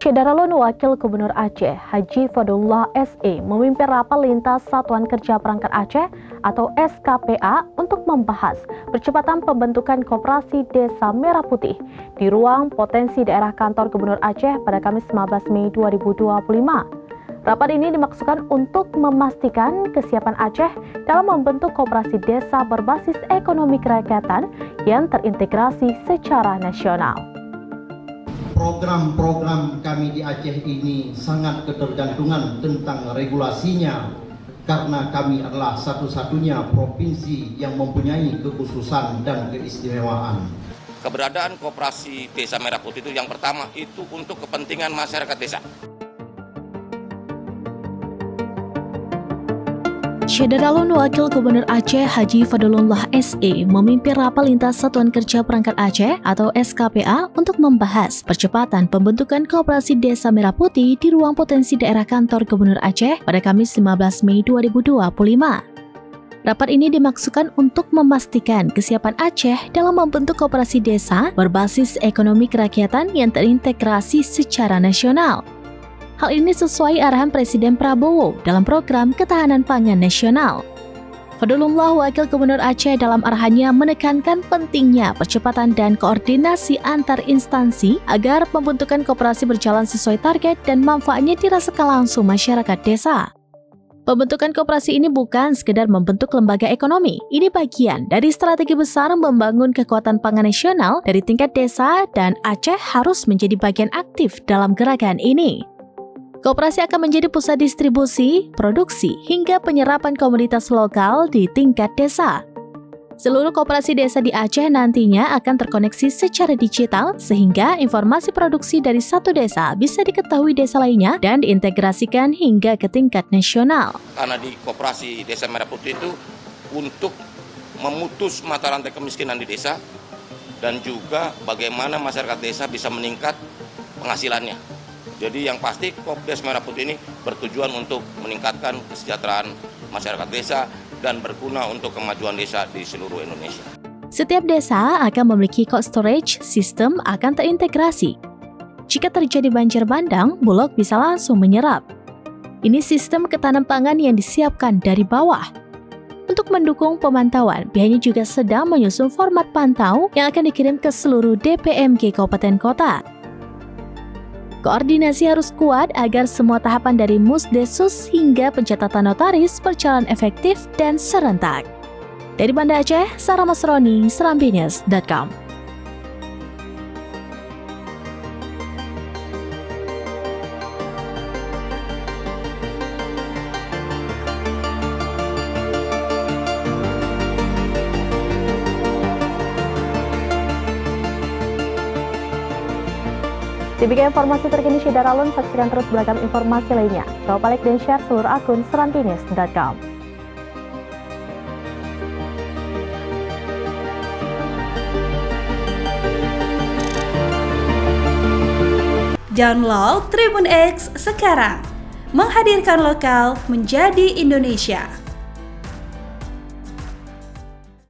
Syederalun Wakil Gubernur Aceh Haji Fadlullah SE memimpin rapat lintas Satuan Kerja Perangkat Aceh atau SKPA untuk membahas percepatan pembentukan Koperasi Desa Merah Putih di ruang potensi daerah kantor Gubernur Aceh pada Kamis 15 Mei 2025. Rapat ini dimaksudkan untuk memastikan kesiapan Aceh dalam membentuk koperasi desa berbasis ekonomi kerakyatan yang terintegrasi secara nasional. Program-program kami di Aceh ini sangat ketergantungan tentang regulasinya karena kami adalah satu-satunya provinsi yang mempunyai kekhususan dan keistimewaan. Keberadaan Koperasi Desa Merah Putih itu yang pertama itu untuk kepentingan masyarakat desa. Syederalun Wakil Gubernur Aceh Haji Fadlullah SE memimpin rapat lintas Satuan Kerja Perangkat Aceh atau SKPA untuk membahas percepatan pembentukan Koperasi Desa Merah Putih di ruang potensi daerah kantor Gubernur Aceh pada Kamis 15 Mei 2025. Rapat ini dimaksudkan untuk memastikan kesiapan Aceh dalam membentuk koperasi desa berbasis ekonomi kerakyatan yang terintegrasi secara nasional. Hal ini sesuai arahan Presiden Prabowo dalam program ketahanan pangan nasional. Fadlullah Wakil Gubernur Aceh dalam arahannya menekankan pentingnya percepatan dan koordinasi antar instansi agar pembentukan koperasi berjalan sesuai target dan manfaatnya dirasakan langsung masyarakat desa. Pembentukan koperasi ini bukan sekedar membentuk lembaga ekonomi. Ini bagian dari strategi besar membangun kekuatan pangan nasional dari tingkat desa dan Aceh harus menjadi bagian aktif dalam gerakan ini. Koperasi akan menjadi pusat distribusi, produksi, hingga penyerapan komoditas lokal di tingkat desa. Seluruh koperasi desa di Aceh nantinya akan terkoneksi secara digital sehingga informasi produksi dari satu desa bisa diketahui desa lainnya dan diintegrasikan hingga ke tingkat nasional. Karena di Koperasi Desa Merah Putih itu untuk memutus mata rantai kemiskinan di desa dan juga bagaimana masyarakat desa bisa meningkat penghasilannya. Jadi yang pasti Koperasi Merah Putih ini bertujuan untuk meningkatkan kesejahteraan masyarakat desa dan berguna untuk kemajuan desa di seluruh Indonesia. Setiap desa akan memiliki cold storage sistem akan terintegrasi. Jika terjadi banjir bandang, Bulog bisa langsung menyerap. Ini sistem ketahanan pangan yang disiapkan dari bawah. Untuk mendukung pemantauan, pihaknya juga sedang menyusun format pantau yang akan dikirim ke seluruh DPMG Kabupaten Kota. Koordinasi harus kuat agar semua tahapan dari Musdesus hingga pencatatan notaris berjalan efektif dan serentak. Dari Banda Aceh, Sarah Masroni, Serambinews.com. Demikian informasi terkini Syederalun, saksikan terus beragam informasi lainnya. Coba like dan share seluruh akun Serambinews.com. Download Tribun X sekarang, menghadirkan lokal menjadi Indonesia.